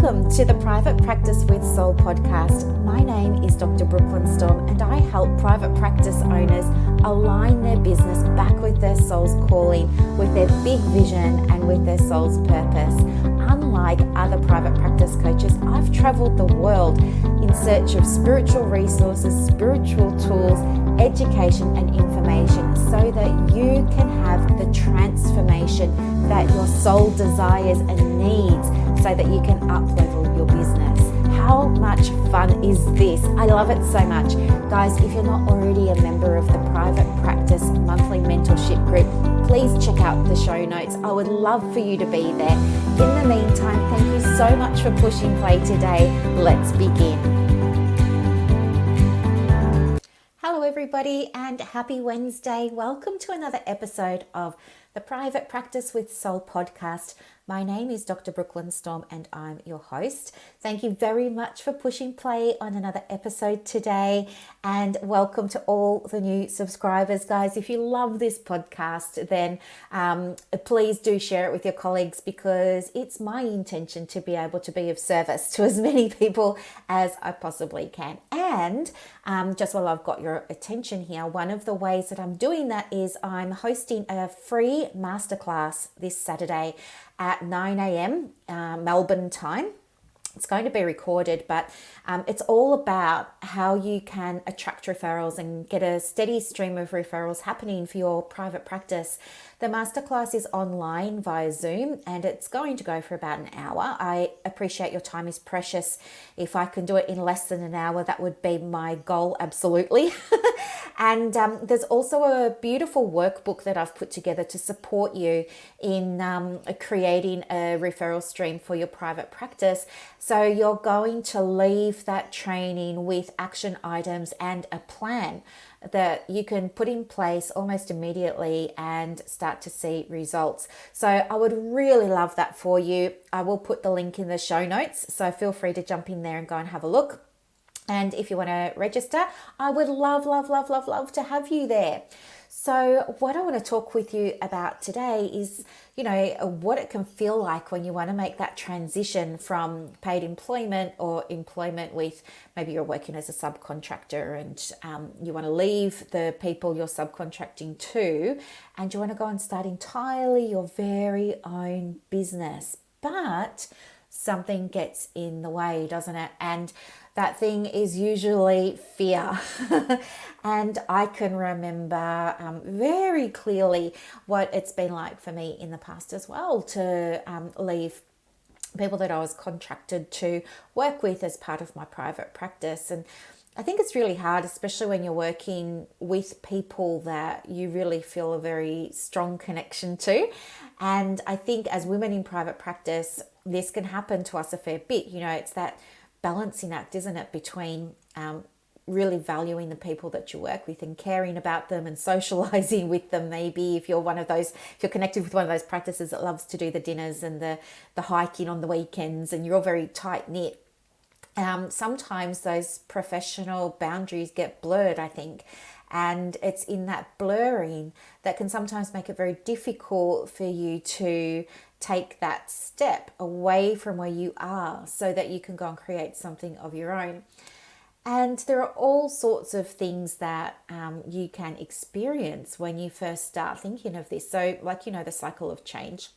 Welcome to the Private Practice with Soul podcast. My name is Dr. Brooklyn Storm and I help private practice owners align their business back with their soul's calling, with their big vision and with their soul's purpose. Unlike other private practice coaches, I've traveled the world in search of spiritual resources, spiritual tools, education and information so that you can have the transformation that your soul desires and needs so that you can up-level your business. How much fun is this? I love it so much. Guys, if you're not already a member of the Private Practice Monthly Mentorship Group, please check out the show notes. I would love for you to be there. In the meantime, thank you so much for pushing play today. Let's begin. Hello everybody and happy Wednesday. Welcome to another episode of the Private Practice with Soul podcast. My name is Dr. Brooklyn Storm and I'm your host. Thank you very much for pushing play on another episode today, and welcome to all the new subscribers. Guys, if you love this podcast, then please do share it with your colleagues, because it's my intention to be able to be of service to as many people as I possibly can. And just while I've got your attention here, one of the ways that I'm doing that is I'm hosting a free masterclass this Saturday at 9 a.m. Melbourne time. It's going to be recorded, but it's all about how you can attract referrals and get a steady stream of referrals happening for your private practice. The masterclass is online via Zoom and it's going to go for about an hour. I appreciate your time is precious. If I can do it in less than an hour, that would be my goal, absolutely. And there's also a beautiful workbook that I've put together to support you in creating a referral stream for your private practice. So you're going to leave that training with action items and a plan that you can put in place almost immediately and start to see results. So I would really love that for you. I will put the link in the show notes, so feel free to jump in there and go and have a look. And if you want to register, I would love to have you there. So what I want to talk with you about today is, what it can feel like when you want to make that transition from paid employment or employment with, maybe you're working as a subcontractor and you want to leave the people you're subcontracting to and you want to go and start entirely your very own business. But something gets in the way, doesn't it? And that thing is usually fear. And I can remember very clearly what it's been like for me in the past as well, to leave people that I was contracted to work with as part of my private practice. And I think it's really hard, especially when you're working with people that you really feel a very strong connection to. And I think as women in private practice, this can happen to us a fair bit. It's that balancing act, isn't it, between really valuing the people that you work with and caring about them and socializing with them. Maybe if you're connected with one of those practices that loves to do the dinners and the hiking on the weekends and you're all very tight knit, sometimes those professional boundaries get blurred, I think. And it's in that blurring that can sometimes make it very difficult for you to take that step away from where you are so that you can go and create something of your own. And there are all sorts of things that you can experience when you first start thinking of this. So the cycle of change.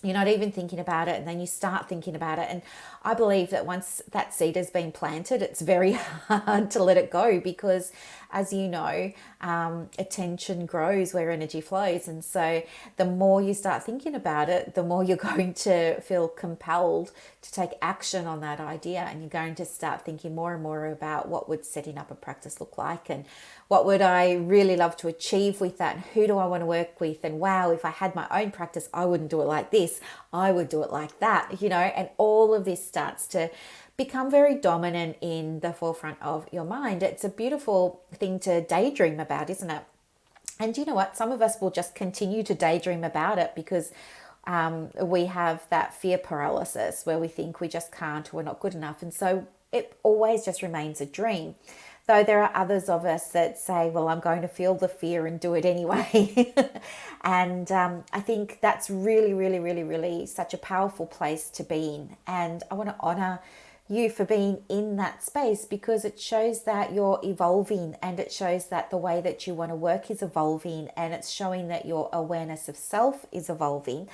You're not even thinking about it and then you start thinking about it. And I believe that once that seed has been planted, it's very hard to let it go, because as you know, attention grows where energy flows. And so the more you start thinking about it, the more you're going to feel compelled to take action on that idea. And you're going to start thinking more and more about what would setting up a practice look like, and what would I really love to achieve with that, and who do I want to work with, and wow, if I had my own practice, I wouldn't do it like this, I would do it like that, and all of this starts to become very dominant in the forefront of your mind. It's a beautiful thing to daydream about, isn't it? And you know what? Some of us will just continue to daydream about it because we have that fear paralysis where we think we just can't, or we're not good enough. And so it always just remains a dream. Though there are others of us that say, well, I'm going to feel the fear and do it anyway. And I think that's really, really, really, really such a powerful place to be in. And I want to honor you for being in that space, because it shows that you're evolving, and it shows that the way that you want to work is evolving, and it's showing that your awareness of self is evolving.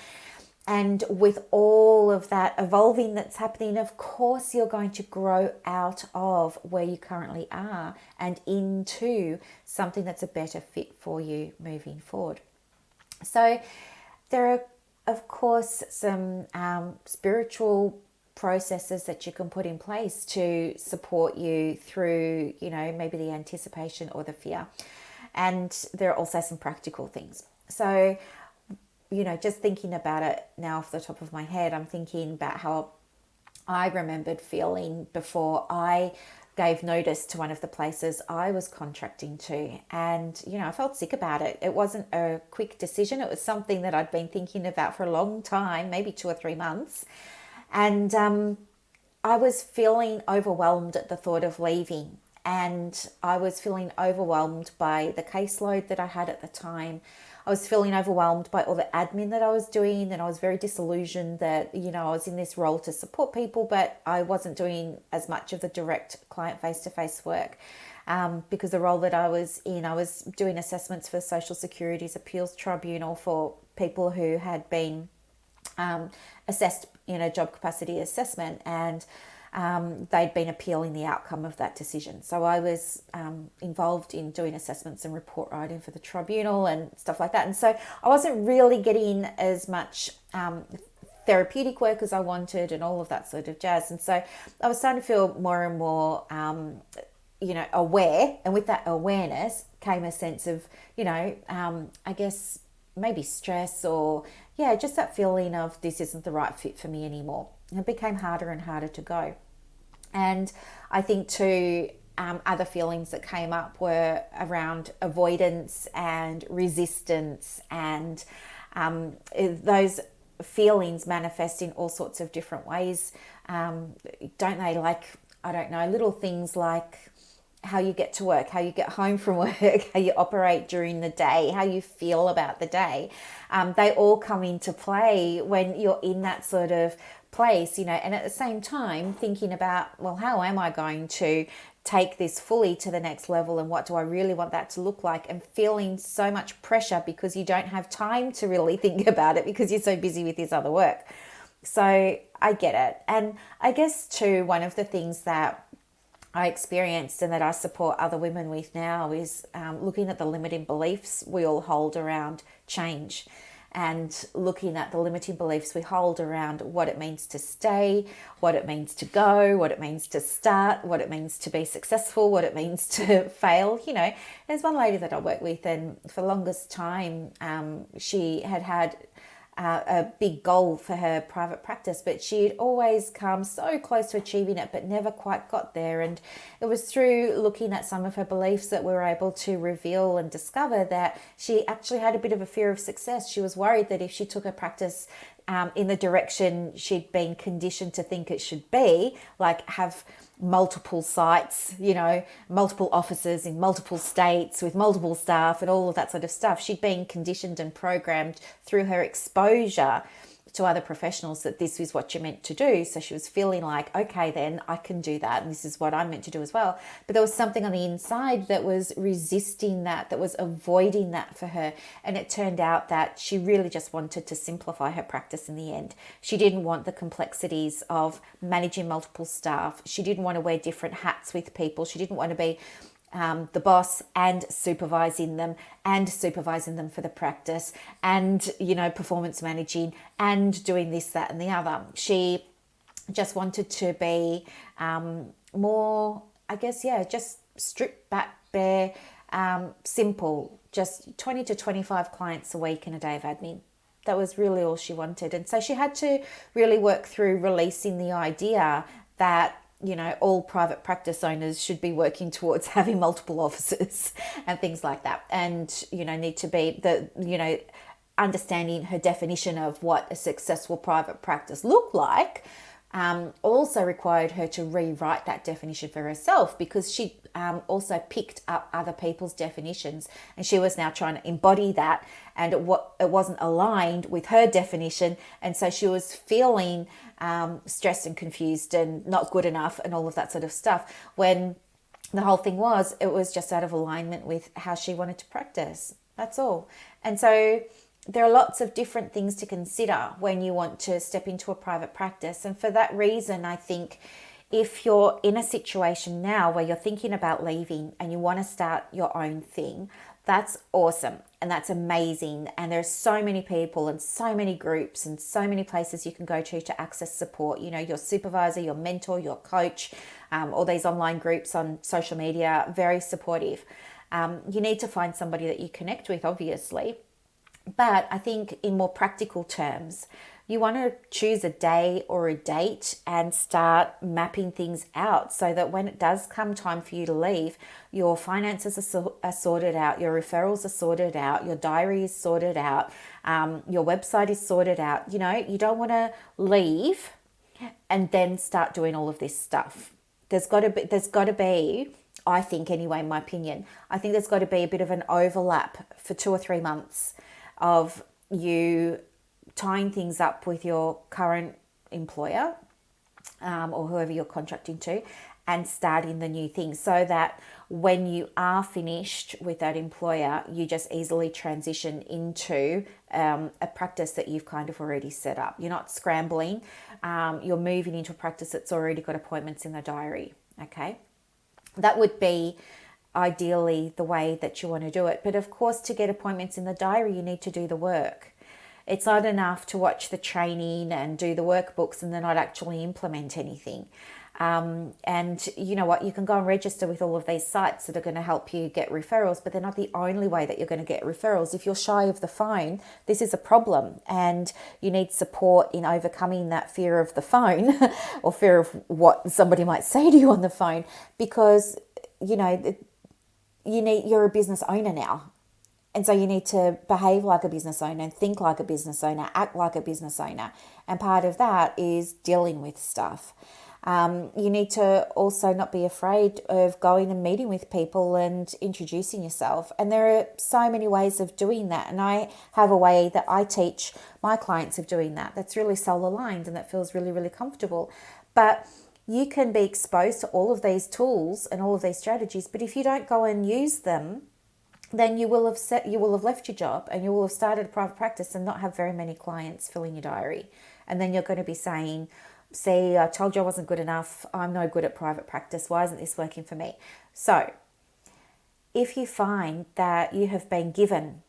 And with all of that evolving that's happening, of course, you're going to grow out of where you currently are and into something that's a better fit for you moving forward. So there are, of course, some spiritual processes that you can put in place to support you through, maybe the anticipation or the fear. And there are also some practical things. So, just thinking about it now off the top of my head, I'm thinking about how I remembered feeling before I gave notice to one of the places I was contracting to. And, I felt sick about it. It wasn't a quick decision. It was something that I'd been thinking about for a long time, maybe 2 or 3 months. And I was feeling overwhelmed at the thought of leaving. And I was feeling overwhelmed by the caseload that I had at the time. I was feeling overwhelmed by all the admin that I was doing, and I was very disillusioned that, I was in this role to support people, but I wasn't doing as much of the direct client face-to-face work. Because the role that I was in, I was doing assessments for Social Security's Appeals Tribunal for people who had been assessed in a job capacity assessment, and they'd been appealing the outcome of that decision. So I was involved in doing assessments and report writing for the tribunal and stuff like that. And so I wasn't really getting as much therapeutic work as I wanted and all of that sort of jazz. And so I was starting to feel more and more, aware. And with that awareness came a sense of, I guess maybe stress, or just that feeling of this isn't the right fit for me anymore. And it became harder and harder to go. And I think too, other feelings that came up were around avoidance and resistance, and those feelings manifest in all sorts of different ways, don't they? Like, I don't know, little things like how you get to work, how you get home from work, how you operate during the day, how you feel about the day. They all come into play when you're in that sort of place, and at the same time thinking about, well, how am I going to take this fully to the next level, and what do I really want that to look like, and feeling so much pressure because you don't have time to really think about it because you're so busy with this other work. So I get it. And I guess too, one of the things that I experienced and that I support other women with now is looking at the limiting beliefs we all hold around change, and looking at the limiting beliefs we hold around what it means to stay, what it means to go, what it means to start, what it means to be successful, what it means to fail. There's one lady that I work with, and for the longest time she had a big goal for her private practice, but she'd always come so close to achieving it but never quite got there. And it was through looking at some of her beliefs that we were able to reveal and discover that she actually had a bit of a fear of success. She was worried that if she took her practice in the direction she'd been conditioned to think it should be, like have multiple sites, multiple offices in multiple states with multiple staff and all of that sort of stuff. She'd been conditioned and programmed through her exposure to other professionals that this is what you're meant to do. So she was feeling like, okay, then I can do that, and this is what I'm meant to do as well. But there was something on the inside that was resisting that was avoiding that for her. And it turned out that she really just wanted to simplify her practice in the end. She didn't want the complexities of managing multiple staff. She didn't want to wear different hats with people. She didn't want to be the boss and supervising them for the practice, and performance managing and doing this, that and the other. She just wanted to be more, I guess, just stripped back, bare, simple, just 20 to 25 clients a week and a day of admin. That was really all she wanted. And so she had to really work through releasing the idea that all private practice owners should be working towards having multiple offices and things like that. And, need to be understanding her definition of what a successful private practice looked like also required her to rewrite that definition for herself, because she also picked up other people's definitions, and she was now trying to embody that, and it wasn't aligned with her definition, and so she was feeling stressed and confused and not good enough and all of that sort of stuff, when the whole thing was, it was just out of alignment with how she wanted to practice. That's all. And so there are lots of different things to consider when you want to step into a private practice. And for that reason, I think if you're in a situation now where you're thinking about leaving and you want to start your own thing, that's awesome and that's amazing. And there's so many people and so many groups and so many places you can go to access support. You know, your supervisor, your mentor, your coach, all these online groups on social media, very supportive. You need to find somebody that you connect with, obviously. But I think in more practical terms, you want to choose a day or a date and start mapping things out so that when it does come time for you to leave, your finances are sorted out, your referrals are sorted out, your diary is sorted out, your website is sorted out. You know, you don't want to leave and then start doing all of this stuff. There's got to be, I think anyway, in my opinion, I think there's got to be a bit of an overlap for 2 or 3 months of you tying things up with your current employer or whoever you're contracting to, and starting the new thing, so that when you are finished with that employer, you just easily transition into a practice that you've kind of already set up. You're not scrambling. You're moving into a practice that's already got appointments in the diary. Okay, that would be ideally the way that you want to do it. But of course, to get appointments in the diary, you need to do the work. It's not enough to watch the training and do the workbooks and then not actually implement anything. And you know what, you can go and register with all of these sites that are going to help you get referrals, but they're not the only way that you're going to get referrals. If you're shy of the phone, this is a problem, and you need support in overcoming that fear of the phone or fear of what somebody might say to you on the phone, because you know, you're a business owner now. And so you need to behave like a business owner and think like a business owner, act like a business owner. And part of that is dealing with stuff. You need to also not be afraid of going and meeting with people and introducing yourself. And there are so many ways of doing that. And I have a way that I teach my clients of doing that. That's really soul aligned and that feels really, really comfortable. But you can be exposed to all of these tools and all of these strategies, but if you don't go and use them, then you will have left your job and you will have started a private practice and not have very many clients filling your diary. And then you're going to be saying, see, I told you I wasn't good enough. I'm no good at private practice. Why isn't this working for me? So if you find that you have been given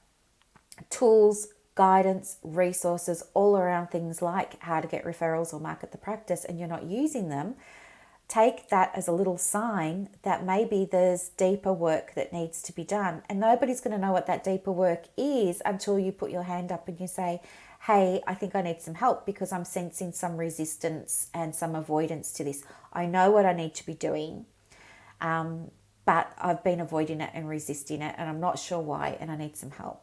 tools, guidance, resources all around things like how to get referrals or market the practice, and you're not using them, take that as a little sign that maybe there's deeper work that needs to be done. And nobody's going to know what that deeper work is until you put your hand up and you say, hey, I think I need some help because I'm sensing some resistance and some avoidance to this. I know what I need to be doing, but I've been avoiding it and resisting it, and I'm not sure why, and I need some help.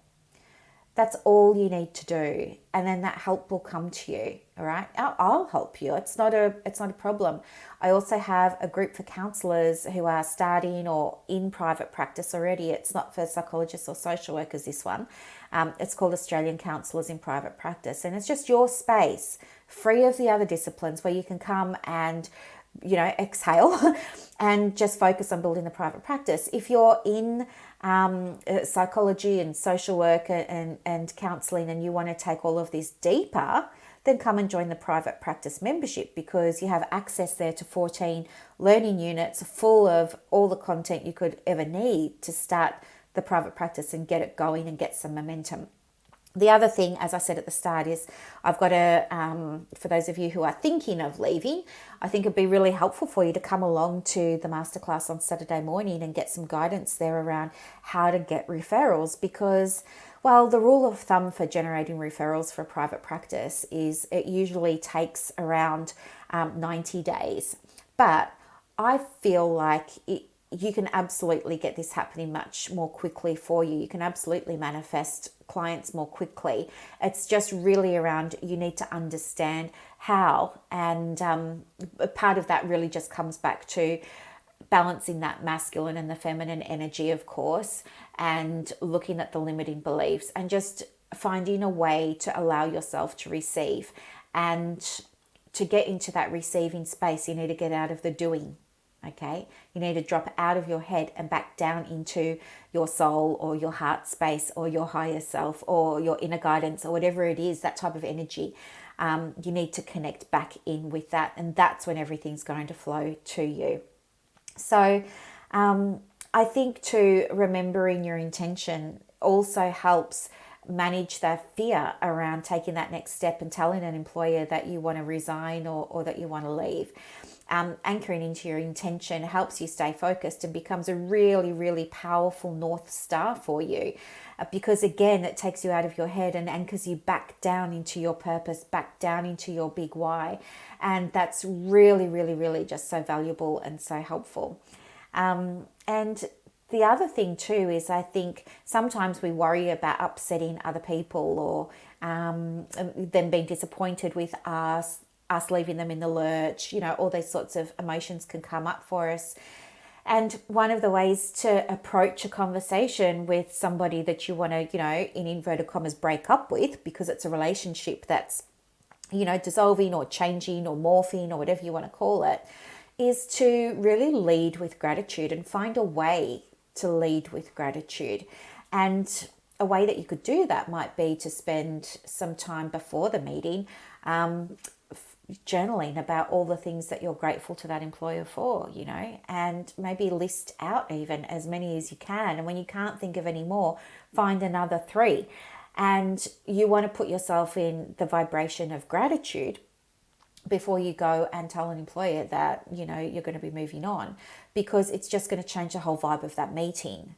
That's all you need to do, and then that help will come to you. All right, I'll help you. It's not a problem. I also have a group for counsellors who are starting or in private practice already. It's not for psychologists or social workers, this one. It's called Australian Counsellors in Private Practice, and it's just your space, free of the other disciplines, where you can come and, you know, exhale and just focus on building the private practice. If you're in psychology and social work and counselling and you want to take all of this deeper, then come and join the private practice membership, because you have access there to 14 learning units full of all the content you could ever need to start the private practice and get it going and get some momentum. The other thing, as I said at the start, is I've got for those of you who are thinking of leaving, I think it'd be really helpful for you to come along to the Masterclass on Saturday morning and get some guidance there around how to get referrals, because, well, the rule of thumb for generating referrals for a private practice is it usually takes around 90 days. But I feel like you can absolutely get this happening much more quickly for you. You can absolutely manifest clients more quickly. It's just really around, you need to understand how. And part of that really just comes back to balancing that masculine and the feminine energy, of course, and looking at the limiting beliefs and just finding a way to allow yourself to receive. And to get into that receiving space, you need to get out of the doing. Okay, you need to drop out of your head and back down into your soul or your heart space or your higher self or your inner guidance or whatever it is, that type of energy. You need to connect back in with that, and that's when everything's going to flow to you. So I think too, remembering your intention also helps manage the fear around taking that next step and telling an employer that you want to resign or that you want to leave. Anchoring into your intention helps you stay focused and becomes a really, really powerful North Star for you, because again, it takes you out of your head and anchors you back down into your purpose, back down into your big why. And that's really, really, really just so valuable and so helpful. And the other thing too is, I think sometimes we worry about upsetting other people or them being disappointed with us leaving them in the lurch. All these sorts of emotions can come up for us. And one of the ways to approach a conversation with somebody that you want to, in inverted commas, break up with, because it's a relationship that's, dissolving or changing or morphing or whatever you want to call it, is to really lead with gratitude and find a way to lead with gratitude. And a way that you could do that might be to spend some time before the meeting journaling about all the things that you're grateful to that employer for, and maybe list out even as many as you can. And when you can't think of any more, find another 3. And you want to put yourself in the vibration of gratitude before you go and tell an employer that, you're going to be moving on, because it's just going to change the whole vibe of that meeting.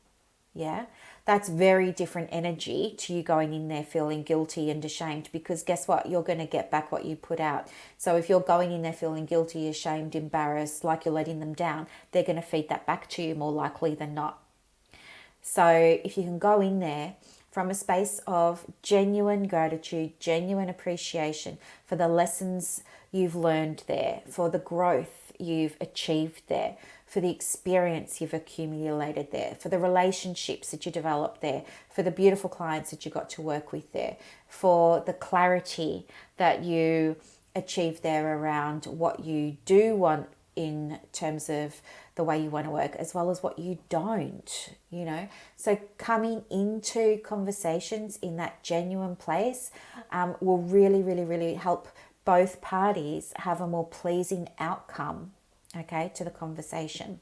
Yeah, that's very different energy to you going in there feeling guilty and ashamed, because guess what? You're going to get back what you put out. So if you're going in there feeling guilty, ashamed, embarrassed, like you're letting them down, they're going to feed that back to you more likely than not. So if you can go in there from a space of genuine gratitude, genuine appreciation for the lessons you've learned there, for the growth you've achieved there, for the experience you've accumulated there, for the relationships that you developed there, for the beautiful clients that you got to work with there, for the clarity that you achieved there around what you do want in terms of the way you want to work, as well as what you don't, So coming into conversations in that genuine place will really, really, really help both parties have a more pleasing outcome, okay, to the conversation.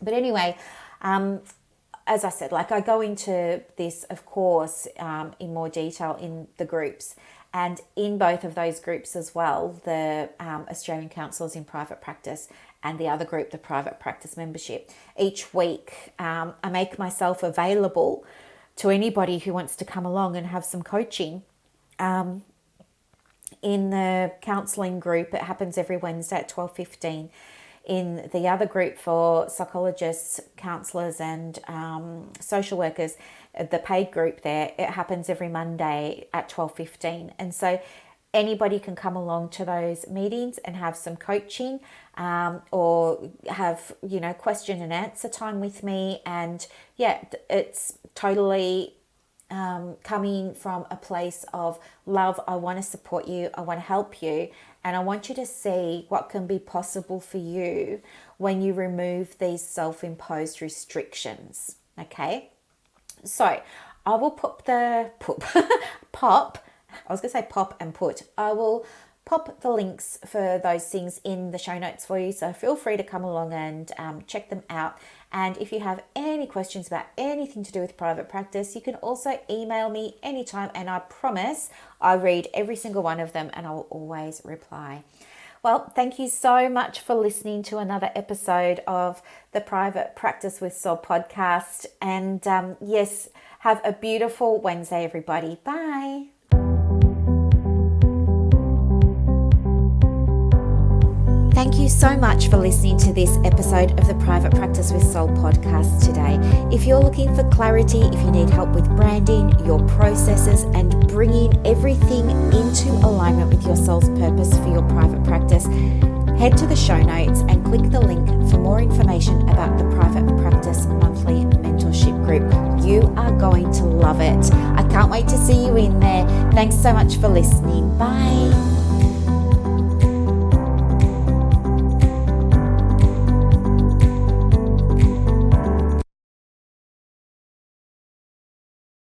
But anyway, as I said, I go into this, of course, in more detail in the groups. And in both of those groups as well, the Australian Counsellors in Private Practice and the other group, the Private Practice Membership, each week I make myself available to anybody who wants to come along and have some coaching. In the counselling group, it happens every Wednesday at 12:15. In the other group for psychologists, counsellors and social workers, the paid group there, it happens every Monday at 12:15. And so anybody can come along to those meetings and have some coaching or have, question and answer time with me. And yeah, it's totally coming from a place of love. I want to support you. I want to help you. And I want you to see what can be possible for you when you remove these self-imposed restrictions. Okay. So I will pop, I was going to say pop and put. I will pop the links for those things in the show notes for you. So feel free to come along and check them out. And if you have any questions about anything to do with private practice, you can also email me anytime. And I promise I read every single one of them and I will always reply. Well, thank you so much for listening to another episode of the Private Practice with Soul podcast. And yes, have a beautiful Wednesday, everybody. Bye. Thank you you so much for listening to this episode of the Private Practice with Soul podcast today. If you're looking for clarity, if you need help with branding, your processes, and bringing everything into alignment with your soul's purpose for your private practice, head to the show notes and click the link for more information about the Private Practice Monthly Mentorship Group. You are going to love it. I can't wait to see you in there. Thanks so much for listening. Bye.